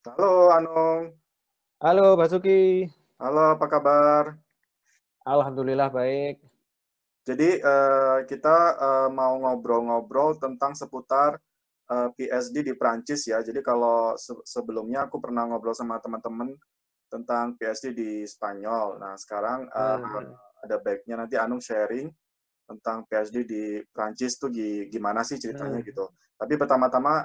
Halo Anung, Halo Basuki, halo apa kabar? Alhamdulillah baik. Jadi kita mau ngobrol-ngobrol tentang seputar PSD di Prancis ya. Jadi kalau sebelumnya aku pernah ngobrol sama teman-teman tentang PSD di Spanyol. Nah sekarang Nah, ada baiknya nanti Anung sharing tentang PSD di Prancis tuh gimana sih ceritanya nah, gitu. Tapi pertama-tama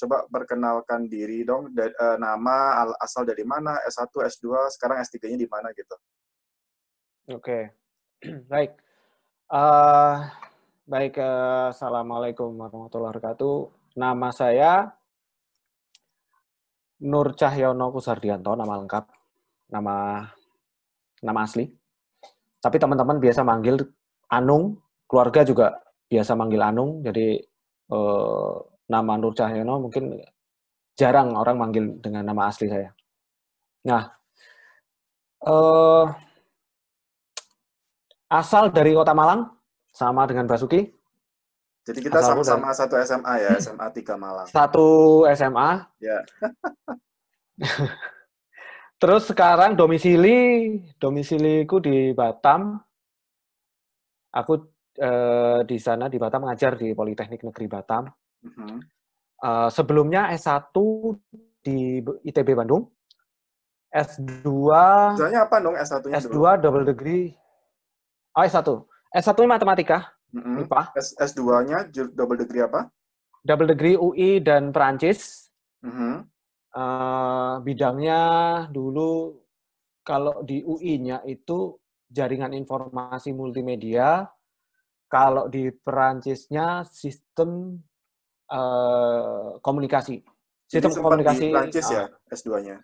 coba perkenalkan diri dong, nama, asal dari mana, S1, S2, sekarang S3-nya di mana gitu. oke, baik. Eh, baik, Assalamualaikum warahmatullahi wabarakatuh. Nama saya Nur Cahyono Kusardianto, nama lengkap, nama nama asli. Tapi teman-teman biasa manggil Anung, keluarga juga biasa manggil Anung. Jadi eh, nama Nur Cahyono mungkin jarang orang manggil dengan nama asli saya. Nah, eh, asal dari Kota Malang, sama dengan Basuki. Jadi kita Asalku dari sama-sama satu SMA ya, SMA 3 Malang. satu SMA. Ya, Terus sekarang domisiliku di Batam. Aku di sana di Batam ngajar di Politeknik Negeri Batam. mhm. Sebelumnya S1 di ITB Bandung, S2 Misalnya apa dong S1-nya dulu? S2 double degree. Oh, S1. S1 matematika, Mhm. IPA. S2-nya double degree apa? Double degree UI dan Perancis. Mhm. Bidangnya dulu kalau di UI-nya itu jaringan informasi multimedia, kalau di Perancisnya sistem komunikasi. Jadi Sistem sempat di komunikasi Prancis ya S2-nya.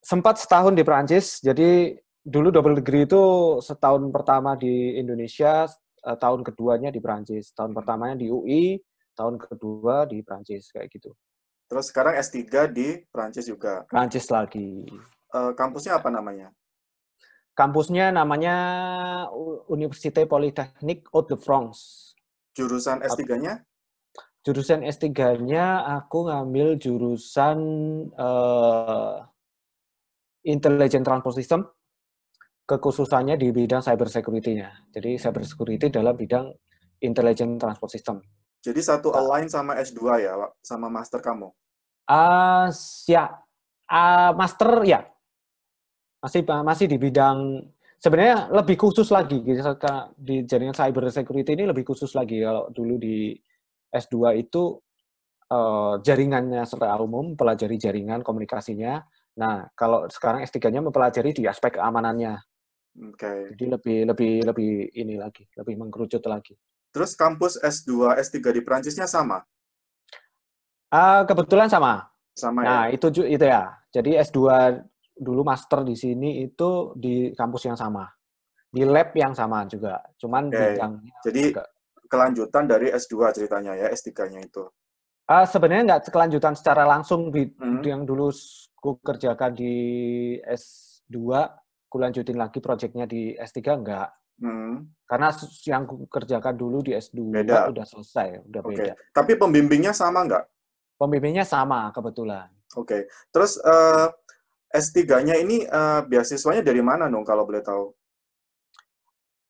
sempat setahun di Perancis. Jadi dulu double degree itu setahun pertama di Indonesia, tahun keduanya di Perancis. Tahun pertamanya di UI, tahun kedua di Perancis kayak gitu. Terus sekarang S3 di Prancis juga. Perancis lagi. Kampusnya apa namanya? Kampusnya namanya Université Polytechnique Hauts-de-France. Jurusan S3-nya? Jurusan S3-nya aku ngambil jurusan Intelligent Transport System, kekhususannya di bidang cyber security-nya. Jadi cyber security dalam bidang Intelligent Transport System. Jadi satu align sama S2 ya, sama master kamu. Uh, ya, master ya, masih di bidang sebenarnya lebih khusus lagi di jaringan cyber security ini lebih khusus lagi. Kalau dulu di S2 itu jaringannya secara umum, mempelajari jaringan komunikasinya. Nah, kalau sekarang S3-nya mempelajari di aspek keamanannya. Oke. Jadi lebih ini lagi, lebih mengkerucut lagi. Terus kampus S2, S3 di Prancisnya sama? Kebetulan sama. Sama ya? Nah, itu ya. Jadi S2 dulu master di sini itu di kampus yang sama. Di lab yang sama juga. Cuman Oke. bidangnya Jadi agak kelanjutan dari S2 ceritanya ya, S3-nya itu. sebenarnya nggak kelanjutan secara langsung Hmm. yang dulu ku kerjakan di S2, ku lanjutin lagi proyeknya di S3 enggak. Hmm. Karena yang ku kerjakan dulu di S2 Beda. udah selesai, udah Oke. beda. Tapi pembimbingnya sama nggak? Pembimbingnya sama kebetulan. Oke. Terus S3-nya ini beasiswanya dari mana dong kalau boleh tahu?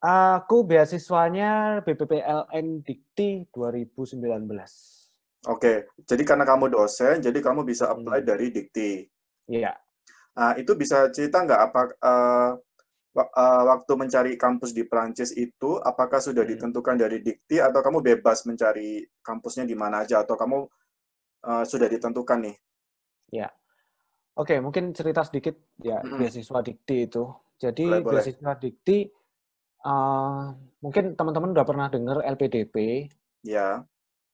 Aku beasiswanya BPPLN Dikti 2019. Oke. Jadi karena kamu dosen, jadi kamu bisa apply Hmm, dari Dikti. iya. Nah, itu bisa cerita nggak apa waktu mencari kampus di Prancis itu, apakah sudah Hmm, ditentukan dari Dikti atau kamu bebas mencari kampusnya di mana aja atau kamu sudah ditentukan nih? ya. Oke, mungkin cerita sedikit ya Mm-mm. beasiswa Dikti itu. Boleh, Jadi boleh. beasiswa Dikti mungkin teman-teman udah pernah dengar LPDP, Ya.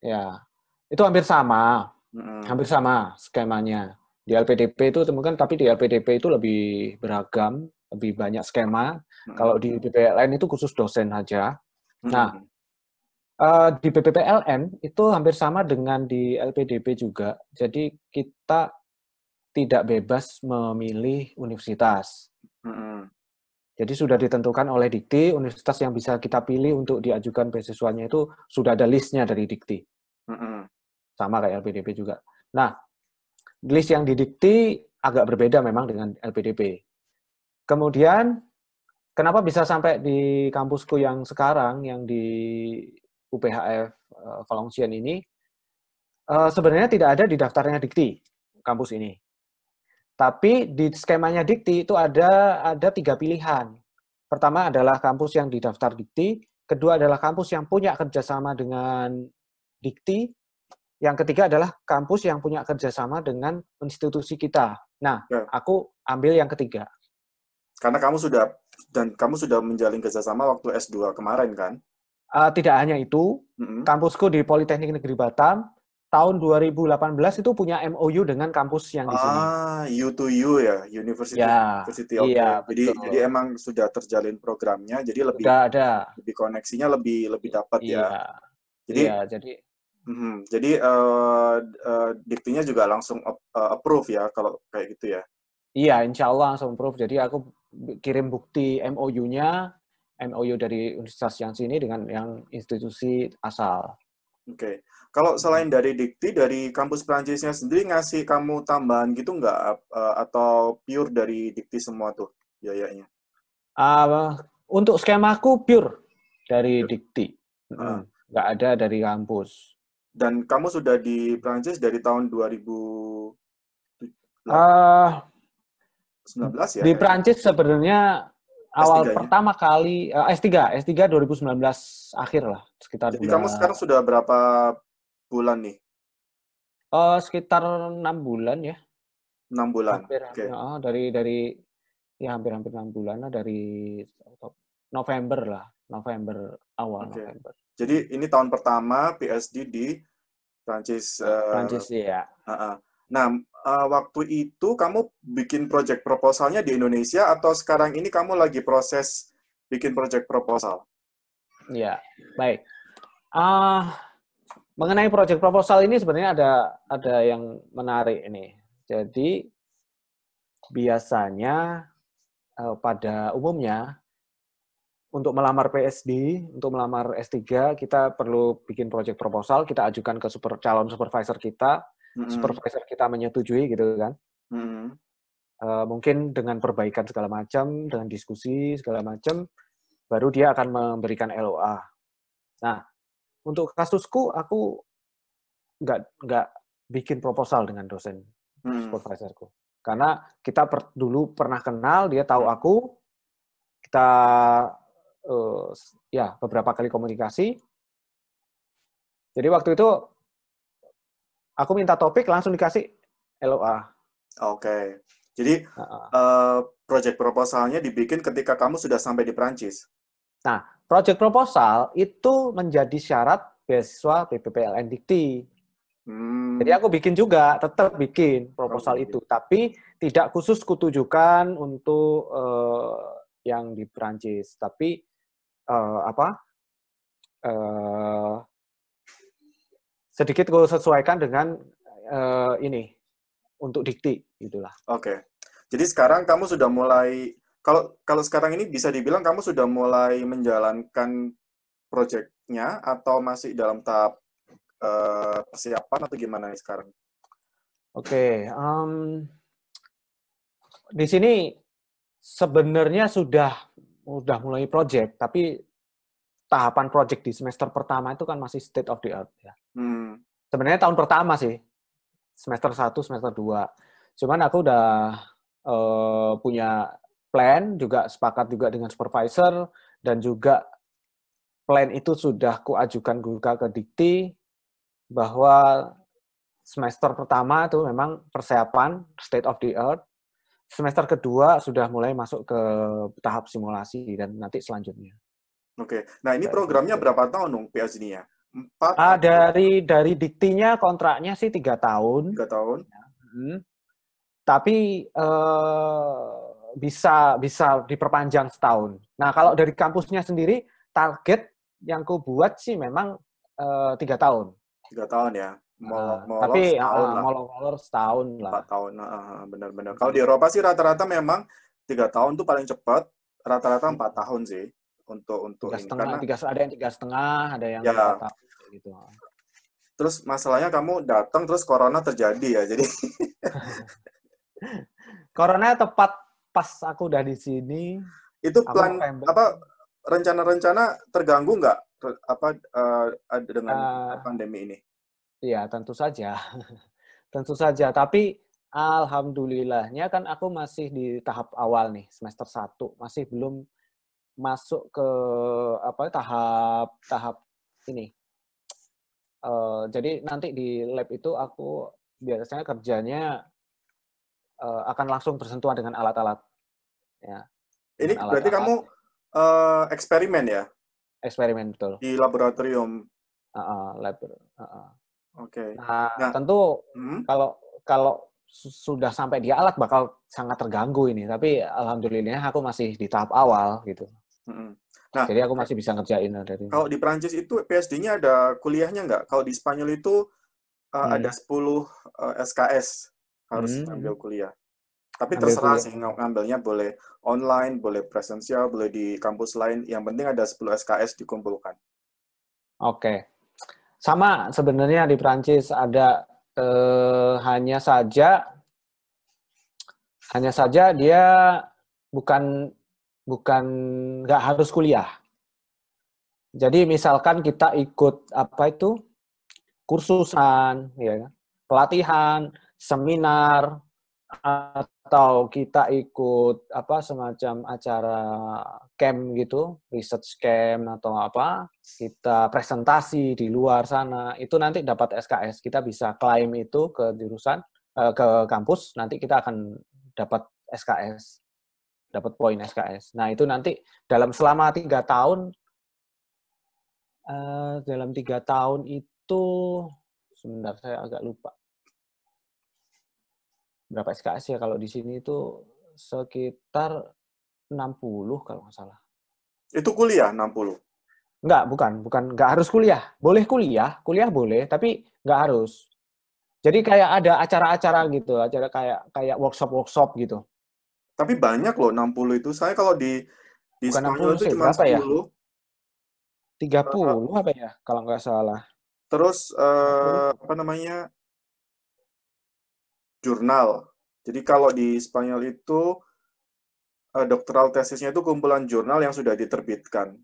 ya. Itu Mm-mm. hampir sama skemanya. Di LPDP itu mungkin tapi di LPDP itu lebih beragam, lebih banyak skema. Kalau Mm-mm. di BPLN itu khusus dosen aja. Nah, Mm-mm. di BPPLN itu hampir sama dengan di LPDP juga. Jadi kita tidak bebas memilih universitas. Mm-mm. Jadi sudah ditentukan oleh Dikti, universitas yang bisa kita pilih untuk diajukan beasiswanya itu sudah ada listnya dari Dikti. Mm-mm. Sama kayak LPDP juga. Nah, list yang di Dikti agak berbeda memang dengan LPDP. Kemudian, kenapa bisa sampai di kampusku yang sekarang, yang di UPHF Valenciennes ini, sebenarnya tidak ada di daftarnya Dikti, kampus ini. Tapi di skemanya Dikti itu ada 3 pilihan. Pertama adalah kampus yang didaftar Dikti, kedua adalah kampus yang punya kerjasama dengan Dikti, yang ketiga adalah kampus yang punya kerjasama dengan institusi kita. Nah, Ya. aku ambil yang ketiga. Karena kamu sudah menjalin kerjasama waktu S2 kemarin kan? Tidak hanya itu, kampusku di Politeknik Negeri Batam tahun 2018 itu punya MOU dengan kampus yang di sini. U to U ya, University Ya, University. Oke. iya, Jadi betul. emang sudah terjalin programnya, jadi lebih Sudah ada. koneksinya lebih dapat ya. Iya, Jadi iya, jadi Diktinya juga langsung approve ya kalau kayak gitu ya. iya, insya Allah langsung approve. Jadi aku kirim bukti MOU-nya, MOU dari universitas yang sini dengan yang institusi asal. Oke. Kalau selain dari Dikti, dari kampus Prancisnya sendiri ngasih kamu tambahan gitu nggak? Atau pure dari Dikti semua tuh biayanya? Untuk skemaku pure dari Pure. Dikti. Ah. Nggak ada dari kampus. Dan kamu sudah di Prancis dari tahun 2019 ya Di kayaknya? Prancis sebenarnya awal S3-nya? pertama kali S3 2019 akhir lah, sekitar Jadi kamu bulan sekarang sudah berapa bulan nih? sekitar 6 bulan ya. 6 bulan. Hampir Oke. dari ya hampir 6 bulan lah, dari November lah, awal Oke. November. Jadi ini tahun pertama PhD di Prancis. Prancis ya. Nah, waktu itu kamu bikin project proposalnya di Indonesia atau sekarang ini kamu lagi proses bikin project proposal? Ya, baik. Mengenai project proposal ini sebenarnya ada yang menarik ini. Jadi biasanya pada umumnya untuk melamar PSD, untuk melamar S3, kita perlu bikin project proposal, kita ajukan ke calon supervisor kita, supervisor kita menyetujui gitu kan. Mungkin dengan perbaikan segala macam, dengan diskusi segala macam, baru dia akan memberikan LOA. Nah, untuk kasusku, aku nggak bikin proposal dengan dosen supervisorku. Karena kita dulu pernah kenal, dia tahu aku, kita ya beberapa kali komunikasi. Jadi waktu itu aku minta topik, langsung dikasih LOA. Oke. Jadi project proposalnya dibikin ketika kamu sudah sampai di Prancis. Nah, project proposal itu menjadi syarat beasiswa PPPLN Dikti. Jadi aku bikin juga, tetap bikin proposal itu, tapi tidak khusus kutujukan untuk yang di Prancis, tapi sedikit gue sesuaikan dengan ini untuk Dikti, gitulah. Oke. Jadi sekarang kamu sudah mulai, kalau sekarang ini bisa dibilang kamu sudah mulai menjalankan proyeknya atau masih dalam tahap persiapan atau gimana nih sekarang? Oke, di sini sebenarnya sudah mulai project, tapi tahapan project di semester pertama itu kan masih state of the art ya. Sebenarnya tahun pertama sih, semester 1, semester 2. Cuman aku udah punya plan, juga sepakat juga dengan supervisor, dan juga plan itu sudah kuajukan juga ke Dikti, bahwa semester pertama itu memang persiapan state of the art, semester kedua sudah mulai masuk ke tahap simulasi dan nanti selanjutnya. Oke. Nah, ini programnya berapa tahun dong PhD-nya? 4? Dari Diktinya kontraknya sih 3 tahun. 3 tahun. Tapi bisa diperpanjang setahun. Nah, kalau dari kampusnya sendiri, target yang ku buat sih memang 3 tahun. 3 tahun ya. Tapi molor setahun lah. 4 tahun, benar-benar. Kalau di Eropa sih rata-rata memang 3 tahun tuh paling cepat. Rata-rata 4 tahun sih untuk ini. Karena ada yang 3,5, ada yang 4 tahun gitu. Terus masalahnya kamu datang terus corona terjadi ya, jadi Corona tepat pas aku udah di sini. Itu Aku plan November. apa rencana-rencana terganggu nggak dengan Uh, pandemi ini? ya tentu saja, tentu saja. Tapi alhamdulillahnya kan aku masih di tahap awal nih, semester 1, masih belum masuk ke apa tahap ini. Jadi nanti di lab itu aku biasanya kerjanya akan langsung bersentuhan dengan alat-alat, ya, dengan Ini berarti alat-alat kamu eksperimen ya eksperimen betul. di laboratorium. Lab. Oke. Nah, Nah, tentu hmm, kalau kalau sudah sampai di alat bakal sangat terganggu ini. Tapi alhamdulillah aku masih di tahap awal gitu. hmm. Nah, Jadi aku masih bisa ngerjain dari ini. kalau di Prancis itu PSD-nya ada kuliahnya nggak? Kalau di Spanyol itu ada Hmm. 10 SKS harus Hmm. ngambil kuliah. Tapi Ambil terserah kuliah. sih ngambilnya boleh online, boleh presensial, boleh di kampus lain. Yang penting ada 10 SKS dikumpulkan. Oke. Sama sebenarnya di Prancis ada hanya saja dia bukan bukan nggak harus kuliah. Jadi misalkan kita ikut apa itu kursusan, ya, pelatihan, seminar, atau kita ikut apa semacam acara camp gitu, research camp atau apa, kita presentasi di luar sana, itu nanti dapat SKS. Kita bisa klaim itu ke jurusan, ke kampus, nanti kita akan dapat SKS, dapat poin SKS. Nah itu nanti selama 3 tahun, dalam 3 tahun itu, sebentar saya agak lupa berapa SKS ya, kalau di sini itu sekitar 60 kalau nggak salah. Itu kuliah 60. Bukan nggak harus kuliah. Boleh kuliah boleh, tapi nggak harus. Jadi kayak ada acara-acara gitu, acara kayak workshop gitu. Tapi banyak loh 60 itu. Saya kalau di Bukan Spanyol 60 itu sih, cuma berapa ya? 10. Eh, 30 apa ya kalau nggak salah. Terus Aku lupa. apa namanya? Jurnal. Jadi kalau di Spanyol itu doktoral tesisnya itu kumpulan jurnal yang sudah diterbitkan.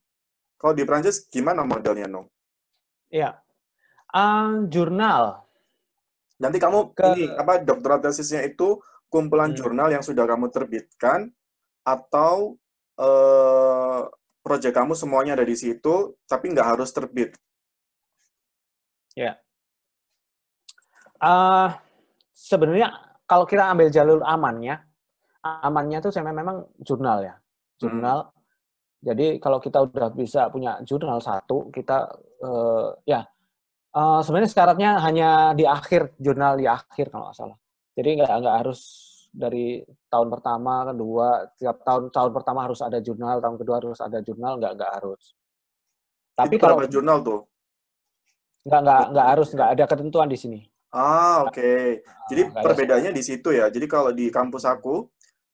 Kalau di Prancis gimana modelnya, No? Iya. Jurnal Nanti kamu ke ini apa doktoral tesisnya itu kumpulan hmm, jurnal yang sudah kamu terbitkan atau eh, proyek kamu semuanya ada di situ, tapi nggak harus terbit. ya. Sebenarnya kalau kita ambil jalur amannya tuh saya memang jurnal ya. Hmm. Jurnal. Jadi kalau kita udah bisa punya jurnal satu, kita sebenarnya syaratnya hanya di akhir, jurnal di akhir kalau nggak salah. Jadi nggak harus dari tahun pertama, kedua, tiap tahun pertama harus ada jurnal, tahun kedua harus ada jurnal, nggak harus. Itu Tapi berapa kalau jurnal tuh? nggak ada ketentuan di sini. Oke. Jadi Nggak ada syarat. perbedaannya di situ ya. Jadi kalau di kampus aku,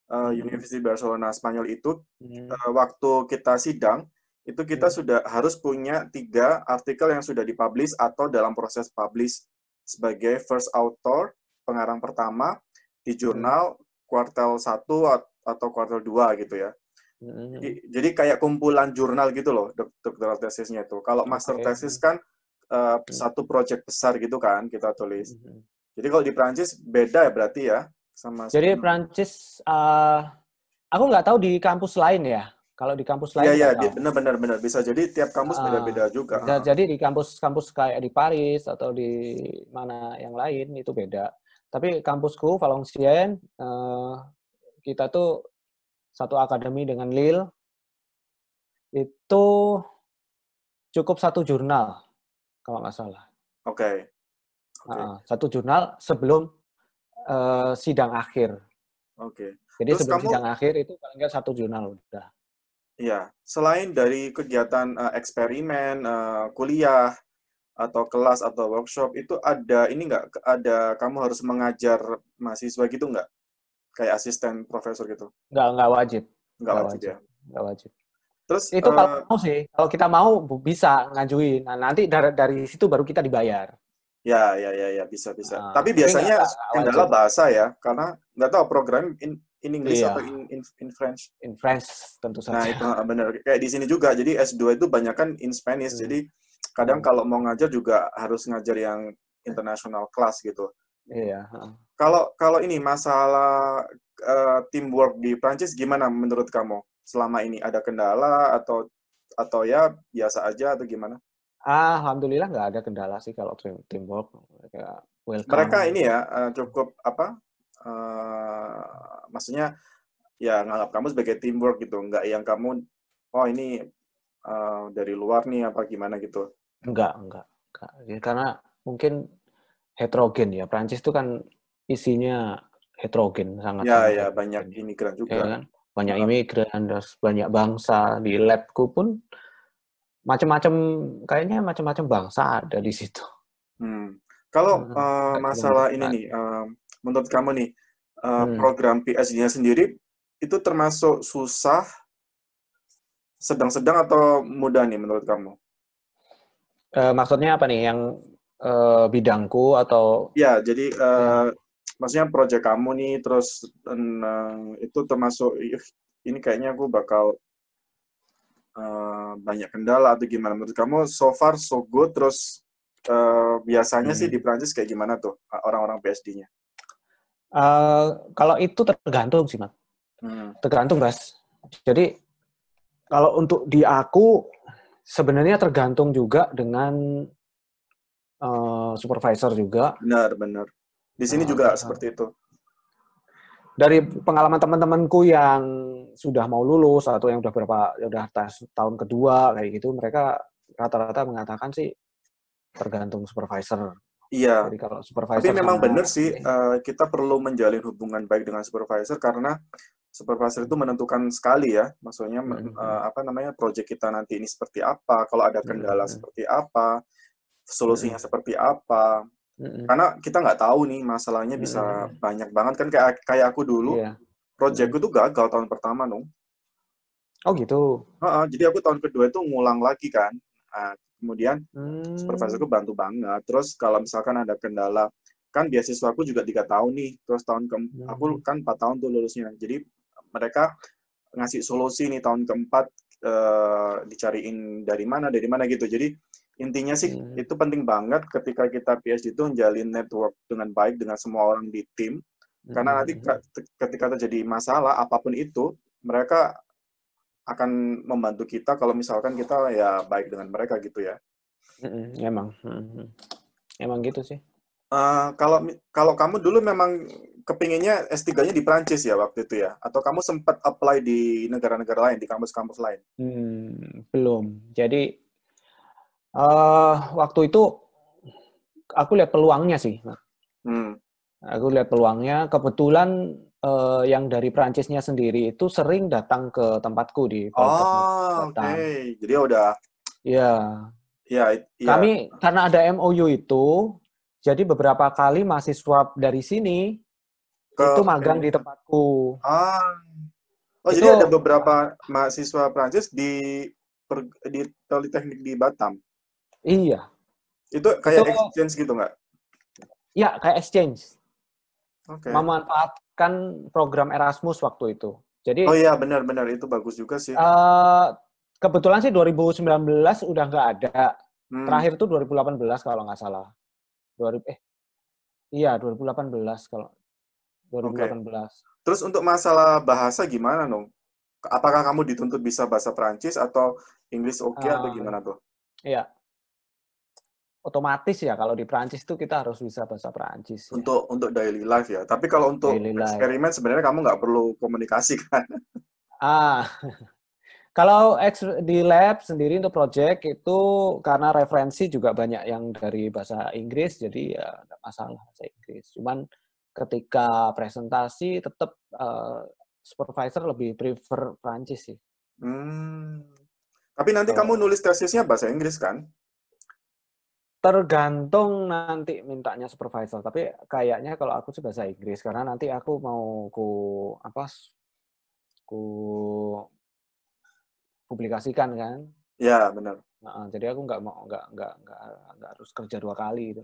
Hmm. University Barcelona Spanyol itu, Hmm. waktu kita sidang, itu kita Hmm. sudah harus punya 3 artikel yang sudah dipublish atau dalam proses publish sebagai first author, pengarang pertama, di Hmm. jurnal kuartal 1 atau kuartal 2 gitu ya. Jadi, Hmm. jadi kayak kumpulan jurnal gitu loh, doktoral tesisnya itu. Kalau master Oke. tesis kan Hmm. satu project besar gitu kan kita tulis. Hmm. Jadi kalau di Prancis beda ya berarti ya sama Jadi Spanyol. Prancis, aku nggak tahu di kampus lain ya. Kalau di kampus Iya lain ya, nggak tahu. benar-benar bisa jadi tiap kampus beda-beda juga. Bisa jadi di kampus-kampus kayak di Paris atau di mana yang lain itu beda. Tapi kampusku Valenciennes, kita tuh satu akademi dengan Lille, itu cukup satu jurnal kalau nggak salah. Oke, oke, Satu jurnal sebelum sidang akhir. oke. Jadi Terus sebelum kamu, sidang akhir itu paling nggak satu jurnal udah. ya selain dari kegiatan eksperimen, kuliah atau kelas atau workshop itu ada ini nggak? Ada kamu harus mengajar mahasiswa gitu nggak? Kayak asisten profesor gitu? Nggak wajib, Nggak nggak wajib wajib, ya. nggak wajib. Terus Itu kalau mau sih, kalau kita mau bisa ngajuin. Nah, nanti dari situ baru kita dibayar. ya bisa. Tapi Tapi biasanya nggak kendala wajib. bahasa ya, karena nggak tahu program in English atau Iya, in French? in French tentu Nah, saja. itu benar. Kayak di sini juga. Jadi S2 itu banyak kan in Spanish. Hmm. Jadi kadang kalau mau ngajar juga harus ngajar yang international class gitu. Iya. Kalau kalau ini masalah teamwork di Prancis gimana menurut kamu? Selama ini ada kendala atau ya biasa aja atau gimana? Alhamdulillah nggak ada kendala sih kalau teamwork. Kayak Mereka welcome. ini ya cukup apa? Maksudnya ya nganggap kamu sebagai teamwork gitu, nggak yang kamu oh ini dari luar nih apa gimana gitu. Enggak. Ya, karena mungkin heterogen ya. Prancis itu kan isinya heterogen, Ya sangat-sangat ya banyak heterogen. imigran Ya juga. kan? Banyak Heeh. imigran, terus banyak bangsa. Di labku pun macam-macam, kayaknya macam-macam bangsa ada di situ. Hmm. Kalau Nggak cuma masalah ini satu. nih, menurut kamu nih, Hmm. program PhD-nya sendiri itu termasuk susah, sedang-sedang atau mudah nih menurut kamu? Maksudnya apa nih? Yang bidangku atau Ya, jadi yang maksudnya proyek kamu nih, terus itu termasuk ini kayaknya aku bakal banyak kendala atau gimana? Menurut kamu so far so good, terus biasanya sih di hmm. Prancis kayak gimana tuh orang-orang PhD-nya? Kalau itu tergantung sih, Mas. Hmm. Tergantung, Mas. Jadi kalau untuk di aku sebenarnya tergantung juga dengan supervisor juga. Benar, benar. Di sini juga seperti itu. Dari pengalaman teman-temanku yang sudah mau lulus atau yang udah tes tahun kedua kayak gitu, mereka rata-rata mengatakan sih tergantung supervisor. Iya, Jadi kalau tapi supervisor memang sama benar sih ini, kita perlu menjalin hubungan baik dengan supervisor karena supervisor itu menentukan sekali ya, maksudnya apa namanya proyek kita nanti ini seperti apa, kalau ada kendala seperti apa, solusinya seperti apa. Karena kita nggak tahu nih masalahnya bisa banyak banget kan kayak kayak aku dulu, iya. proyekku tuh gagal tahun pertama dong. Oh gitu. Heeh, jadi aku tahun kedua itu ngulang lagi kan. Nah, kemudian Hmm. supervisorku bantu banget. Terus kalau misalkan ada kendala, kan beasiswaku juga 3 tahun nih. Terus aku kan 4 tahun tuh lulusnya. Jadi mereka ngasih solusi nih tahun keempat dicariin dari mana gitu. Jadi intinya sih itu penting banget ketika kita PhD itu menjalin network dengan baik dengan semua orang di tim. Karena nanti ketika terjadi masalah apapun itu, mereka akan membantu kita kalau misalkan kita ya baik dengan mereka gitu ya. Emang, emang gitu sih. Kalau kalau kamu dulu memang kepinginnya S3-nya di Prancis ya waktu itu ya? Atau kamu sempat apply di negara-negara lain, di kampus-kampus lain? Belum. Jadi waktu itu aku lihat peluangnya sih. Hmm. Aku lihat peluangnya. Kebetulan yang dari Prancisnya sendiri itu sering datang ke tempatku di Politeknik Oh, oke. Batam. Jadi ya udah, Ya, ya, ya, kami karena ada MOU itu, jadi beberapa kali mahasiswa dari sini ke itu magang ini. di tempatku. Ah, oh Itu jadi ada beberapa mahasiswa Prancis di Politeknik di Batam. iya, Itu itu kayak exchange gitu nggak? ya kayak exchange, Oke. memanfaatkan program Erasmus waktu itu. Oh Jadi iya, benar-benar itu bagus juga sih. eh, kebetulan sih 2019 udah nggak ada. Hmm. Terakhir tuh 2018 kalau nggak salah. 2000, iya 2018 kalau Oke. 2018. Terus untuk masalah bahasa gimana, Nung? Apakah kamu dituntut bisa bahasa Prancis atau Inggris oke atau Eh, gimana tuh? iya, otomatis ya kalau di Prancis tuh kita harus bisa bahasa Prancis ya. Untuk daily life ya. Tapi kalau untuk Daily life. eksperimen sebenarnya kamu nggak perlu komunikasi kan? Ah, kalau di lab sendiri untuk project itu karena referensi juga banyak yang dari bahasa Inggris, jadi ya nggak masalah bahasa Inggris. Cuman ketika presentasi tetap supervisor lebih prefer Prancis sih. Hmm. Tapi nanti kamu Kalau nulis tesisnya bahasa Inggris kan? tergantung nanti mintanya supervisor, tapi kayaknya kalau aku sih bahasa Inggris karena nanti aku mau apa ku publikasikan kan. Ya, benar. Nah, jadi aku nggak mau nggak harus kerja 2 kali gitu.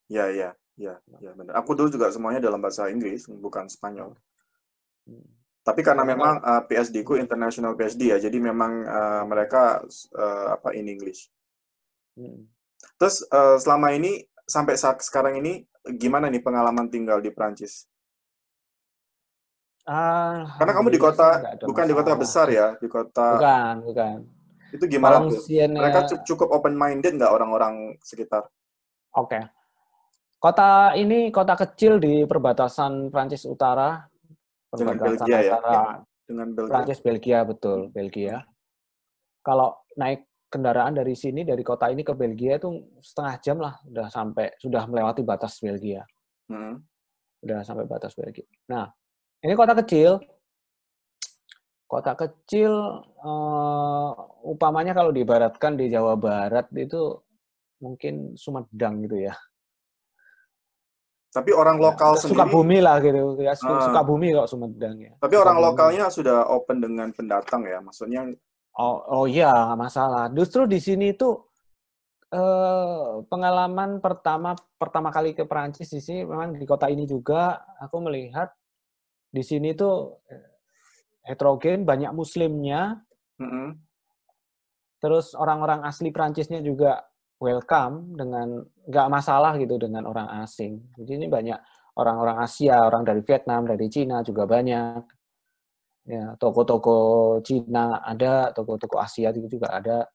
Ya, ya, ya, ya, benar. Aku dulu juga semuanya dalam bahasa Inggris, bukan Spanyol. Tapi karena Karena memang PSD ku international PSD ya, jadi memang mereka in English. Terus selama ini sampai saat sekarang ini gimana nih pengalaman tinggal di Prancis? Karena kamu di Alhamdulillah sih kota, nggak ada bukan di kota masalah besar sih. ya, di kota Bukan. itu gimana tuh? Mereka Valenciennes, cukup open minded nggak orang-orang sekitar? oke. Kota ini kota kecil di perbatasan Prancis Utara, Dengan perbatasan Belgia ya? antara Dengan Belgia. Prancis Belgia, betul, Belgia. Kalau naik kendaraan dari sini, dari kota ini ke Belgia itu setengah jam lah, sudah melewati batas Belgia. Udah sampai batas Belgia. Nah, ini kota kecil. Kota kecil, upamanya kalau diibaratkan di Jawa Barat itu mungkin Sumedang gitu ya. Tapi orang lokal sendiri, Sukabumi lah gitu ya, Sukabumi kok Sumedang ya. Tapi orang lokalnya sudah open dengan pendatang ya, maksudnya. Oh iya, nggak masalah. Justru di sini tuh pengalaman pertama kali ke Perancis di sini, memang di kota ini juga aku melihat di sini tuh heterogen, banyak Muslimnya. Terus orang-orang asli Perancisnya juga welcome dengan nggak masalah gitu dengan orang asing. Jadi ini banyak orang-orang Asia, orang dari Vietnam, dari Cina juga banyak. Ya, toko-toko Cina ada, toko-toko Asia itu juga ada.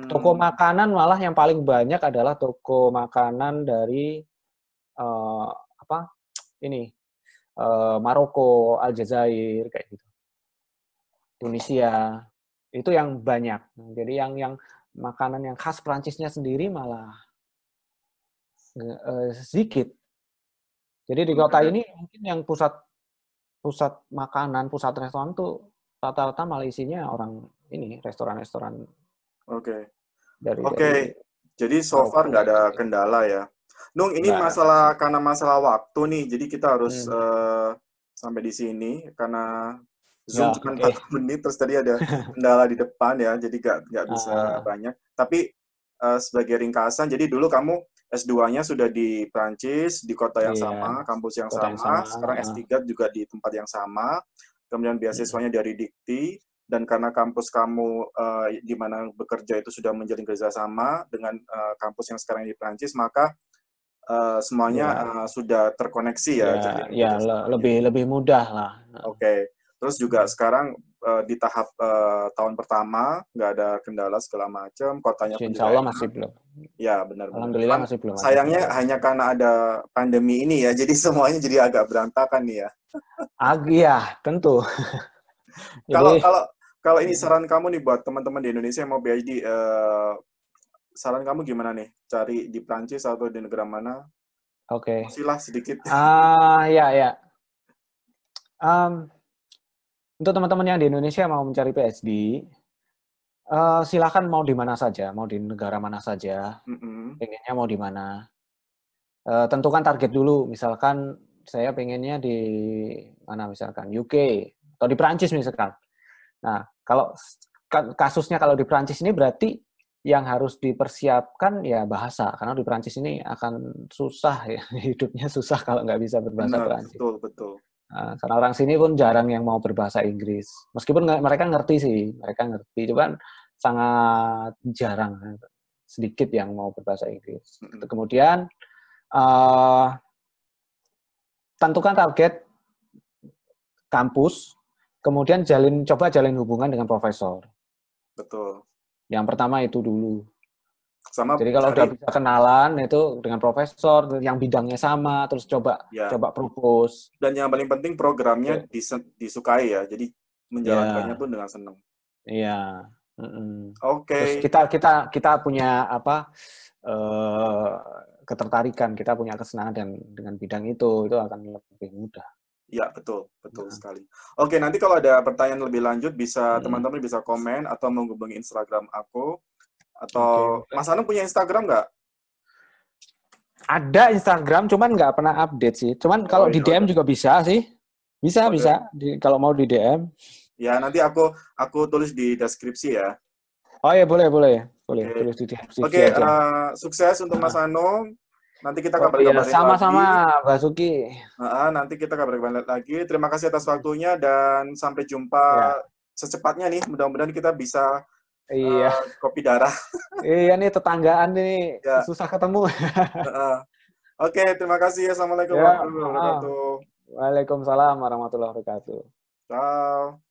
Toko makanan malah yang paling banyak adalah toko makanan dari Maroko, Aljazair kayak gitu. Tunisia. Itu yang banyak. Jadi yang makanan yang khas Prancisnya sendiri malah sedikit. Jadi di kota ini mungkin yang pusat makanan, pusat restoran tuh rata-rata malah isinya orang ini, restoran-restoran. Oke. Dari Jadi so far nggak ada kendala ya. Nung, ini karena masalah waktu nih, jadi kita harus sampai di sini karena Zoom cuma 4 menit, terus tadi ada kendala di depan ya, jadi nggak bisa banyak. Tapi sebagai ringkasan, jadi dulu kamu S2-nya sudah di Prancis, di kota yang sama, kampus yang sama. Sekarang S3 juga di tempat yang sama. Kemudian beasiswanya dari Dikti, dan karena kampus kamu di mana bekerja itu sudah menjalin kerjasama dengan kampus yang sekarang di Prancis, maka semuanya sudah terkoneksi ya. Ya, lebih mudah lah. Oke. Terus juga sekarang di tahap tahun pertama nggak ada kendala segala macam, kotanya pun Insya Allah masih belum. Ya, benar-benar. Alhamdulillah masih belum. Sayangnya hanya karena ada pandemi ini ya, jadi semuanya jadi agak berantakan nih ya. Iya, tentu. Kalau ini saran kamu nih buat teman-teman di Indonesia yang mau PhD, saran kamu gimana nih? Cari di Prancis atau di negara mana? Oke. Silah sedikit. Ya. Untuk teman-teman yang di Indonesia mau mencari PhD, silakan mau di mana saja, mau di negara mana saja, pengennya mau di mana. Tentukan target dulu, misalkan saya pengennya di mana, misalkan UK atau di Prancis misalkan. Nah, kalau kasusnya kalau di Prancis ini berarti yang harus dipersiapkan ya bahasa, karena di Prancis ini akan susah ya, hidupnya susah kalau nggak bisa berbahasa Prancis. Betul. Nah, karena orang sini pun jarang yang mau berbahasa Inggris. Meskipun mereka ngerti, cuman sangat jarang, sedikit yang mau berbahasa Inggris. Kemudian tentukan target kampus, kemudian coba jalin hubungan dengan profesor. Betul. Yang pertama itu dulu. Sama jadi kalau udah bisa kenalan itu dengan profesor yang bidangnya sama, terus coba propose. Dan yang paling penting programnya disukai ya, jadi menjalankannya pun dengan senang. Iya. Oke. Terus kita punya ketertarikan, kita punya kesenangan dengan bidang itu akan lebih mudah. Ya, betul sekali. Oke, nanti kalau ada pertanyaan lebih lanjut bisa teman-teman bisa komen atau menghubungi Instagram aku. Atau Mas Anung punya Instagram nggak? Ada Instagram, cuman nggak pernah update sih. Cuman kalau di DM juga bisa sih. Bisa. Kalau mau di DM. Ya, nanti aku tulis di deskripsi ya. Oh ya, boleh. Tulis di deskripsi aja. Sukses untuk Mas Anung. Nanti kita Oh iya, kabar-kabarin sama-sama lagi. Basuki. Nanti kita kabar-kabarin lagi. Terima kasih atas waktunya dan sampai jumpa Ya, secepatnya nih. Mudah-mudahan kita bisa iya. kopi darah. Iya nih tetanggaan nih Ya. susah ketemu. Oke, terima kasih. Assalamualaikum Ya, warahmatullahi wabarakatuh. Waalaikumsalam warahmatullahi wabarakatuh. Ciao.